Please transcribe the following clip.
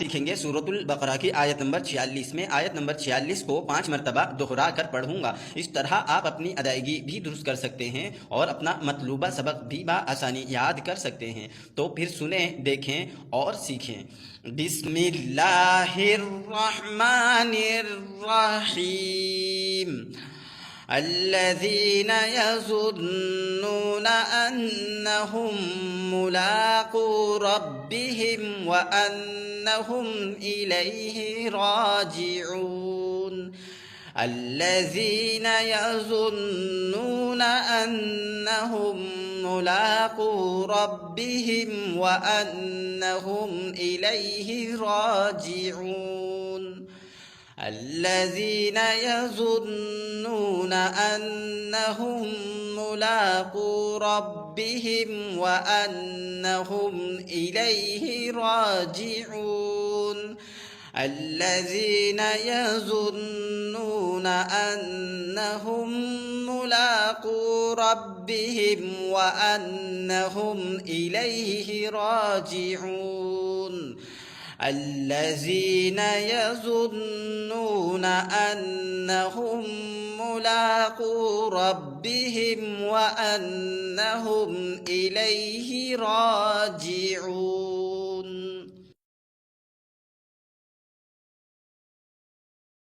सीखेंगे सूरतुल बकरा की आयत नंबर 46 में। आयत नंबर 46 को 5 मरतबा दोहरा कर पढ़ूंगा। इस तरह आप अपनी अदायगी भी दुरुस्त कर सकते हैं और अपना मतलूबा सबक भी आसानी याद कर सकते हैं। तो फिर सुने, देखें और सीखें। बिस्मिल्लाहिर्रहमानिर्रहीम। الذين يظنون أنهم ملاقو ربهم وأنهم إليه راجعون. الذين يظنون أنهم ملاقو ربهم وأنهم إليه راجعون. الذين يظنون أنهم ملاقو ربهم وأنهم إليه راجعون. الذين يظنون أنهم ملاقو ربهم وأنهم إليه راجعون. الذين يظنون أنهم ملاقو ربهم وأنهم إليه راجعون.